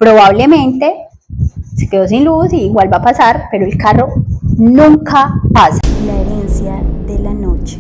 Probablemente se quedó sin luz y igual va a pasar, pero el carro nunca pasa. La herencia de la noche.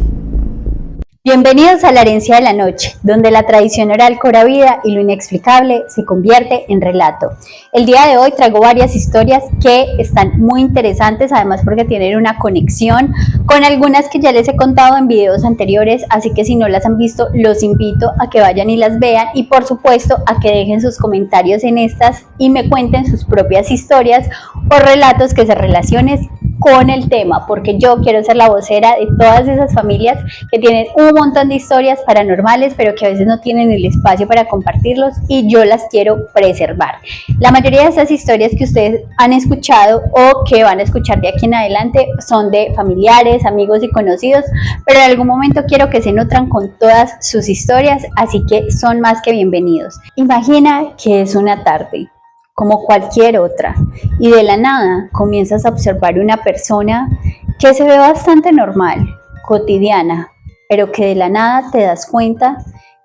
Bienvenidos a La Herencia de la Noche, donde la tradición oral cobra vida y lo inexplicable se convierte en relato. El día de hoy traigo varias historias que están muy interesantes, además porque tienen una conexión con algunas que ya les he contado en videos anteriores, así que si no las han visto, los invito a que vayan y las vean y por supuesto a que dejen sus comentarios en estas y me cuenten sus propias historias o relatos que se relacionen con el tema, porque yo quiero ser la vocera de todas esas familias que tienen un montón de historias paranormales, pero que a veces no tienen el espacio para compartirlos y yo las quiero preservar. La mayoría de esas historias que ustedes han escuchado o que van a escuchar de aquí en adelante son de familiares, amigos y conocidos, pero en algún momento quiero que se nutran con todas sus historias, así que son más que bienvenidos. Imagina que es una tarde como cualquier otra, y de la nada comienzas a observar una persona que se ve bastante normal, cotidiana, pero que de la nada te das cuenta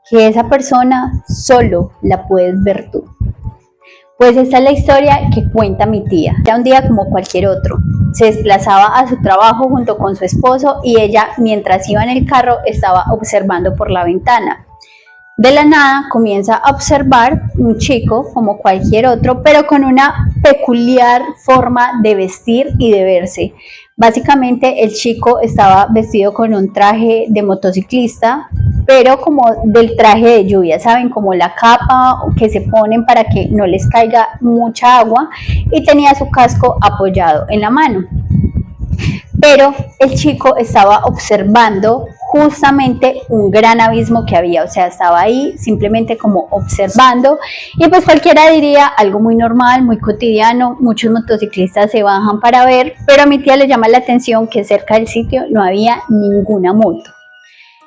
que esa persona solo la puedes ver tú. Pues esta es la historia que cuenta mi tía. Era un día como cualquier otro. Se desplazaba a su trabajo junto con su esposo y ella, mientras iba en el carro, estaba observando por la ventana. De la nada comienza a observar un chico como cualquier otro, pero con una peculiar forma de vestir y de verse. Básicamente el chico estaba vestido con un traje de motociclista, pero como del traje de lluvia, ¿saben? Como la capa que se ponen para que no les caiga mucha agua, y tenía su casco apoyado en la mano. Pero el chico estaba observando justamente un gran abismo que había, o sea, estaba ahí simplemente como observando, y pues cualquiera diría algo muy normal, muy cotidiano, muchos motociclistas se bajan para ver, pero a mi tía le llama la atención que cerca del sitio no había ninguna moto.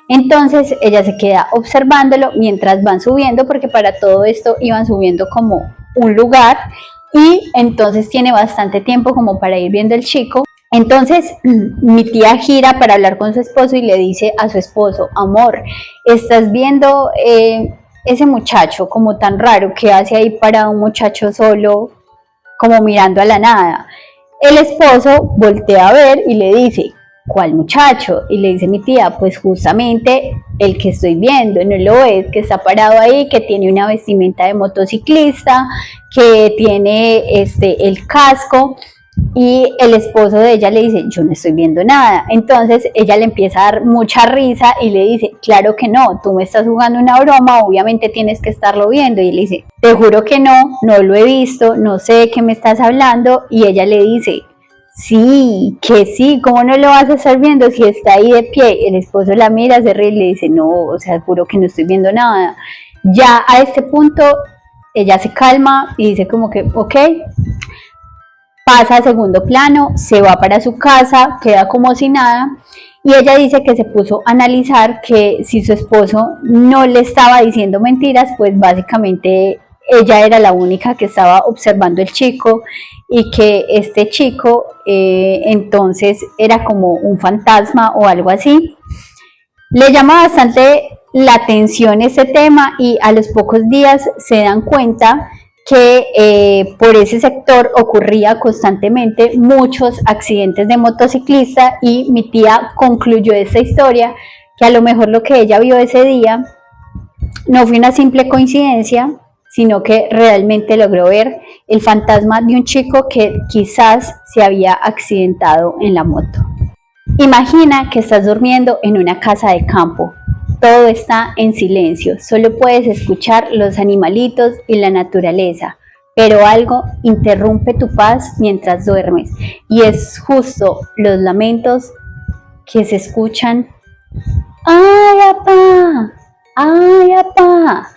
Entonces ella se queda observándolo mientras van subiendo, porque para todo esto iban subiendo como un lugar, y entonces tiene bastante tiempo como para ir viendo el chico. Entonces mi tía gira para hablar con su esposo y le dice a su esposo: amor, ¿estás viendo ese muchacho como tan raro? ¿Qué hace ahí parado un muchacho solo como mirando a la nada? El esposo voltea a ver y le dice: ¿cuál muchacho? Y le dice mi tía: pues justamente el que estoy viendo, ¿no lo ves? Que está parado ahí, que tiene una vestimenta de motociclista, que tiene el casco. Y el esposo de ella le dice: yo no estoy viendo nada. Entonces ella le empieza a dar mucha risa y le dice: claro que no, tú me estás jugando una broma, obviamente tienes que estarlo viendo. Y él le dice: te juro que no, no lo he visto, no sé de qué me estás hablando. Y ella le dice: sí, que sí, ¿cómo no lo vas a estar viendo si está ahí de pie? El esposo la mira, se ríe y le dice: no, o sea, juro que no estoy viendo nada. Ya a este punto ella se calma y dice como que ok, pasa a segundo plano, se va para su casa, queda como si nada, y ella dice que se puso a analizar que si su esposo no le estaba diciendo mentiras, pues básicamente ella era la única que estaba observando el chico, y que este chico entonces era como un fantasma o algo así. Le llama bastante la atención este tema, y a los pocos días se dan cuenta que por ese sector ocurría constantemente muchos accidentes de motociclista, y mi tía concluyó esta historia que a lo mejor lo que ella vio ese día no fue una simple coincidencia, sino que realmente logró ver el fantasma de un chico que quizás se había accidentado en la moto. Imagina que estás durmiendo en una casa de campo. Todo está en silencio, solo puedes escuchar los animalitos y la naturaleza, pero algo interrumpe tu paz mientras duermes, y es justo los lamentos que se escuchan. ¡Ay, apá! ¡Ay, apá!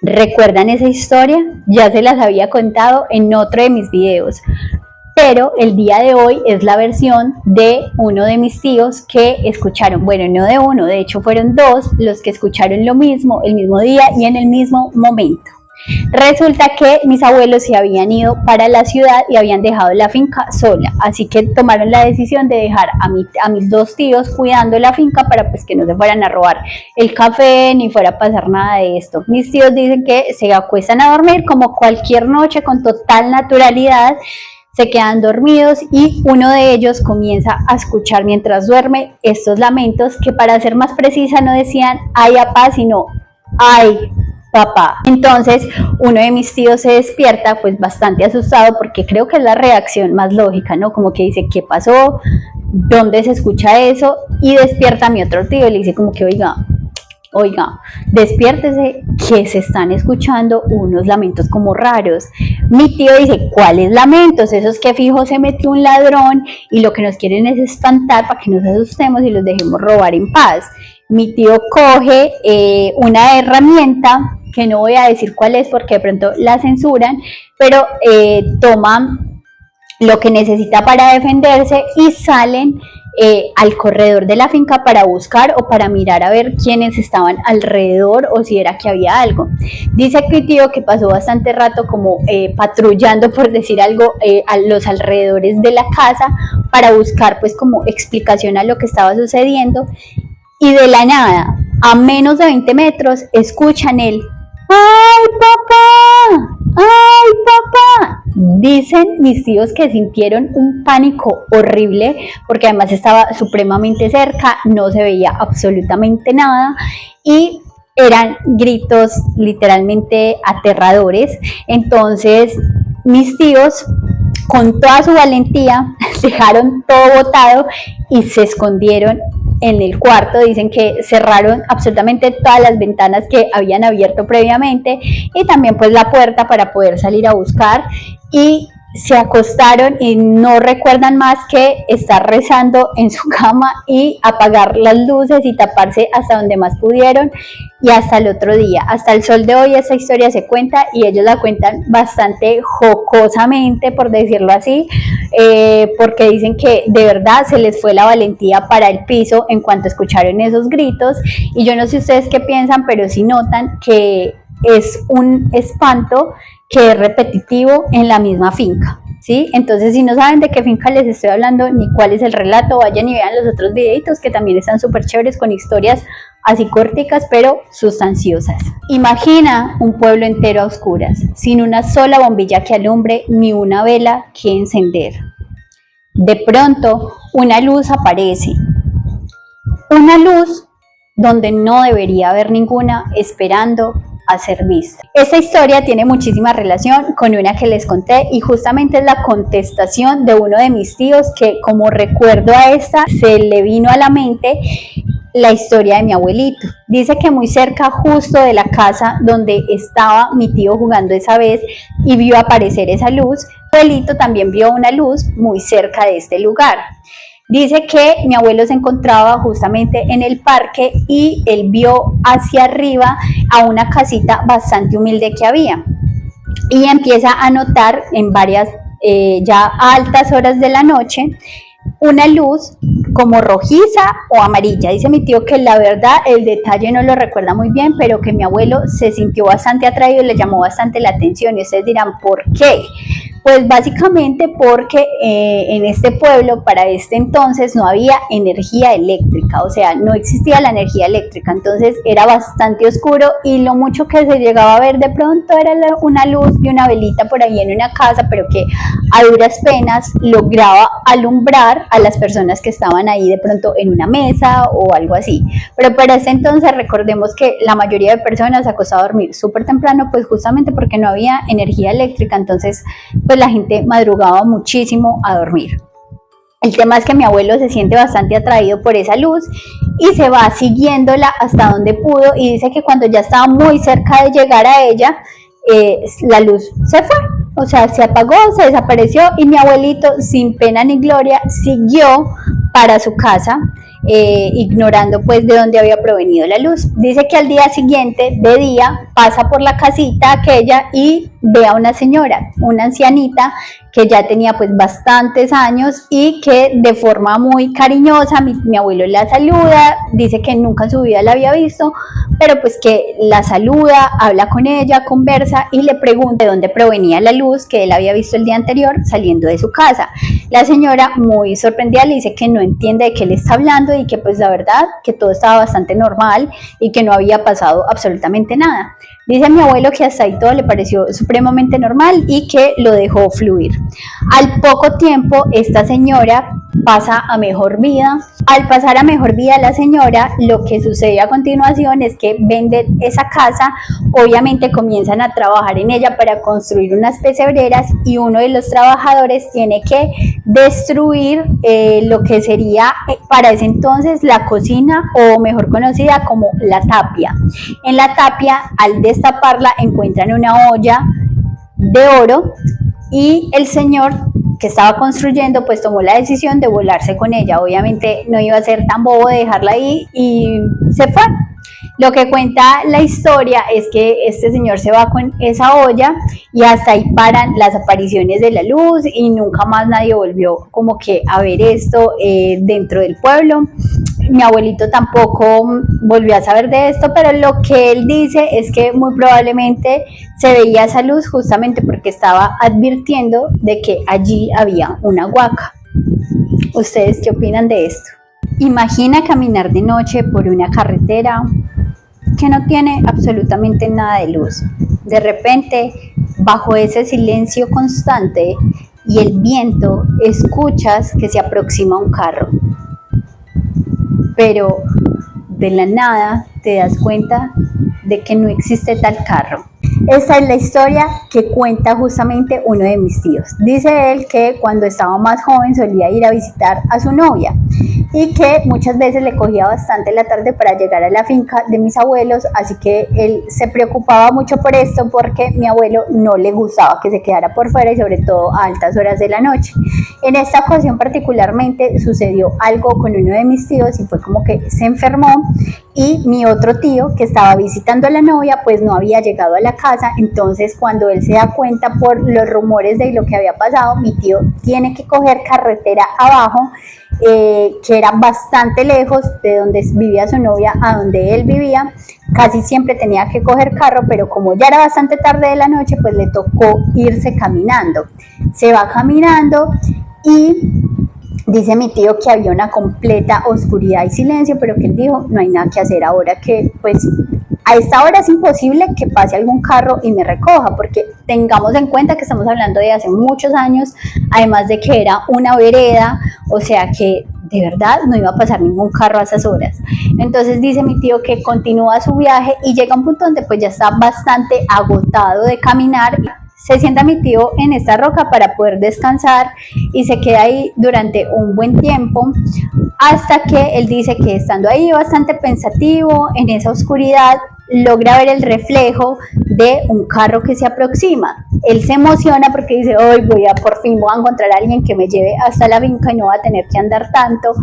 ¿Recuerdan esa historia? Ya se las había contado en otro de mis videos, pero el día de hoy es la versión de uno de mis tíos que escucharon, bueno, no de uno, de hecho fueron dos los que escucharon lo mismo, el mismo día y en el mismo momento. Resulta que mis abuelos se habían ido para la ciudad y habían dejado la finca sola, así que tomaron la decisión de dejar a mis dos tíos cuidando la finca para pues que no se fueran a robar el café ni fuera a pasar nada de esto. Mis tíos dicen que se acuestan a dormir como cualquier noche con total naturalidad, se quedan dormidos y uno de ellos comienza a escuchar mientras duerme estos lamentos que, para ser más precisa, no decían ay papá, sino ay papá. Entonces uno de mis tíos se despierta pues bastante asustado, porque creo que es la reacción más lógica, ¿no? Como que dice, ¿qué pasó? ¿Dónde se escucha eso? Y despierta a mi otro tío y le dice como que oiga, despiértese, que se están escuchando unos lamentos como raros. Mi tío dice, ¿cuáles lamentos? Esos que fijo se metió un ladrón y lo que nos quieren es espantar para que nos asustemos y los dejemos robar en paz. Mi tío coge una herramienta, que no voy a decir cuál es porque de pronto la censuran, pero toma lo que necesita para defenderse y salen al corredor de la finca para buscar o para mirar a ver quiénes estaban alrededor o si era que había algo. Dice mi tío que pasó bastante rato como patrullando, por decir algo, a los alrededores de la casa para buscar pues como explicación a lo que estaba sucediendo, y de la nada, a menos de 20 metros, escuchan el ¡ay papá! ¡Ay papá! Dicen mis tíos que sintieron un pánico horrible, porque además estaba supremamente cerca, no se veía absolutamente nada y eran gritos literalmente aterradores. Entonces mis tíos, con toda su valentía, dejaron todo botado y se escondieron en el cuarto. Dicen que cerraron absolutamente todas las ventanas que habían abierto previamente y también pues la puerta para poder salir a buscar, y se acostaron y no recuerdan más que estar rezando en su cama y apagar las luces y taparse hasta donde más pudieron, y hasta el otro día, hasta el sol de hoy, esa historia se cuenta y ellos la cuentan bastante jocosamente, por decirlo así, porque dicen que de verdad se les fue la valentía para el piso en cuanto escucharon esos gritos. Y yo no sé ustedes qué piensan, pero sí notan que es un espanto que es repetitivo en la misma finca, ¿sí? Entonces, si no saben de qué finca les estoy hablando ni cuál es el relato, vayan y vean los otros videitos que también están súper chéveres, con historias así corticas pero sustanciosas. Imagina un pueblo entero a oscuras, sin una sola bombilla que alumbre ni una vela que encender. De pronto, una luz aparece, una luz donde no debería haber ninguna, esperando a ser vista. Esta historia tiene muchísima relación con una que les conté, y justamente es la contestación de uno de mis tíos, que como recuerdo a esta se le vino a la mente la historia de mi abuelito. Dice que muy cerca justo de la casa donde estaba mi tío jugando esa vez y vio aparecer esa luz, mi abuelito también vio una luz muy cerca de este lugar. Dice que mi abuelo se encontraba justamente en el parque y él vio hacia arriba a una casita bastante humilde que había, y empieza a notar en varias ya a altas horas de la noche una luz como rojiza o amarilla. Dice mi tío que la verdad el detalle no lo recuerda muy bien, pero que mi abuelo se sintió bastante atraído y le llamó bastante la atención. Y ustedes dirán, ¿por qué? Pues básicamente porque en este pueblo para este entonces no había energía eléctrica, o sea, no existía la energía eléctrica, entonces era bastante oscuro y lo mucho que se llegaba a ver de pronto era una luz de una velita por ahí en una casa, pero que a duras penas lograba alumbrar a las personas que estaban ahí de pronto en una mesa o algo así. Pero para ese entonces recordemos que la mayoría de personas se acostaba a dormir súper temprano, pues justamente porque no había energía eléctrica, entonces pues la gente madrugaba muchísimo a dormir. El tema es que mi abuelo se siente bastante atraído por esa luz y se va siguiéndola hasta donde pudo, y dice que cuando ya estaba muy cerca de llegar a ella, la luz se fue, o sea, se apagó, se desapareció, y mi abuelito sin pena ni gloria siguió para su casa, ignorando pues de dónde había provenido la luz. Dice que al día siguiente, de día, pasa por la casita aquella y ve a una señora, una ancianita que ya tenía pues bastantes años y que de forma muy cariñosa mi abuelo la saluda, dice que nunca en su vida la había visto, pero pues que la saluda, habla con ella, conversa y le pregunta de dónde provenía la luz que él había visto el día anterior saliendo de su casa. La señora, muy sorprendida, le dice que no entiende de qué le está hablando y que pues la verdad que todo estaba bastante normal y que no había pasado absolutamente nada. Dice mi abuelo que hasta ahí todo le pareció supremamente normal y que lo dejó fluir. Al poco tiempo, esta señora pasa a mejor vida. Al pasar a mejor vida la señora, lo que sucede a continuación es que venden esa casa, obviamente comienzan a trabajar en ella para construir unas pesebreras y uno de los trabajadores tiene que destruir lo que sería para ese entonces la cocina, o mejor conocida como la tapia. En la tapia, al destaparla, encuentran una olla de oro y el señor que estaba construyendo pues tomó la decisión de volarse con ella. Obviamente no iba a ser tan bobo de dejarla ahí y se fue. Lo que cuenta la historia es que este señor se va con esa olla y hasta ahí paran las apariciones de la luz y nunca más nadie volvió como que a ver esto dentro del pueblo. Mi abuelito tampoco volvió a saber de esto, pero lo que él dice es que muy probablemente se veía esa luz justamente porque estaba advirtiendo de que allí había una huaca. ¿Ustedes qué opinan de esto? Imagina caminar de noche por una carretera que no tiene absolutamente nada de luz. De repente, bajo ese silencio constante y el viento, escuchas que se aproxima un carro. Pero de la nada te das cuenta de que no existe tal carro. Esa es la historia que cuenta justamente uno de mis tíos. Dice él que cuando estaba más joven solía ir a visitar a su novia y que muchas veces le cogía bastante la tarde para llegar a la finca de mis abuelos, así que él se preocupaba mucho por esto porque mi abuelo no le gustaba que se quedara por fuera y sobre todo a altas horas de la noche. En esta ocasión particularmente sucedió algo con uno de mis tíos y fue como que se enfermó y mi otro tío que estaba visitando a la novia pues no había llegado a la casa. Entonces cuando él se da cuenta por los rumores de lo que había pasado, mi tío tiene que coger carretera abajo, que era bastante lejos de donde vivía su novia a donde él vivía. Casi siempre tenía que coger carro, pero como ya era bastante tarde de la noche, pues le tocó irse caminando. Se va caminando y dice mi tío que había una completa oscuridad y silencio, pero que él dijo, no hay nada que hacer ahora, que pues a esta hora es imposible que pase algún carro y me recoja, porque tengamos en cuenta que estamos hablando de hace muchos años, además de que era una vereda, o sea que de verdad no iba a pasar ningún carro a esas horas. Entonces dice mi tío que continúa su viaje y llega a un punto donde pues ya está bastante agotado de caminar. Se sienta mi tío en esta roca para poder descansar y se queda ahí durante un buen tiempo, hasta que él dice que estando ahí bastante pensativo en esa oscuridad, logra ver el reflejo de un carro que se aproxima. Él se emociona porque dice, hoy por fin voy a encontrar a alguien que me lleve hasta la finca y no va a tener que andar tanto,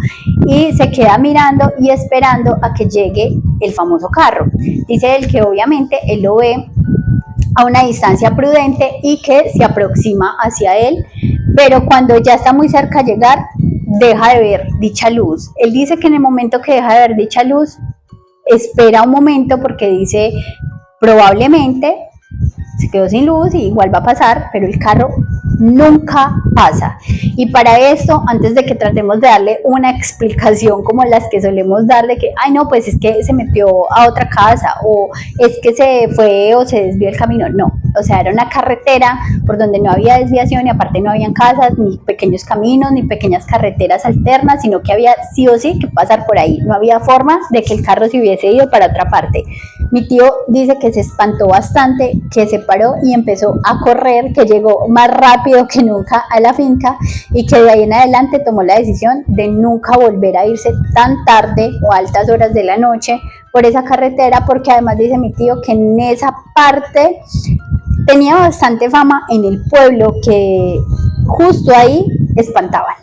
y se queda mirando y esperando a que llegue el famoso carro. Dice él que obviamente él lo ve a una distancia prudente y que se aproxima hacia él, pero cuando ya está muy cerca de llegar, deja de ver dicha luz. Él dice que en el momento que deja de ver dicha luz, espera un momento porque dice, probablemente se quedó sin luz y igual va a pasar, pero el carro nunca pasa. Y para esto, antes de que tratemos de darle una explicación como las que solemos dar de que, ay no, pues es que se metió a otra casa o es que se fue o se desvió el camino, no, o sea, era una carretera por donde no había desviación y aparte no habían casas, ni pequeños caminos, ni pequeñas carreteras alternas, sino que había sí o sí que pasar por ahí, no había forma de que el carro se hubiese ido para otra parte. Mi tío dice que se espantó bastante, que se paró y empezó a correr, que llegó más rápido que nunca a la finca y que de ahí en adelante tomó la decisión de nunca volver a irse tan tarde o a altas horas de la noche por esa carretera, porque además dice mi tío que en esa parte tenía bastante fama en el pueblo, que justo ahí espantaban.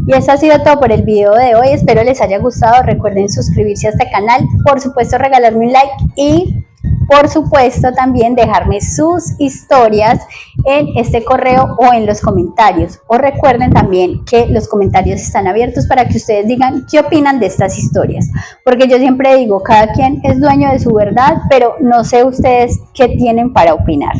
Y eso ha sido todo por el video de hoy, espero les haya gustado, recuerden suscribirse a este canal, por supuesto regalarme un like y por supuesto también dejarme sus historias en este correo o en los comentarios. O recuerden también que los comentarios están abiertos para que ustedes digan qué opinan de estas historias, porque yo siempre digo, cada quien es dueño de su verdad, pero no sé ustedes qué tienen para opinar.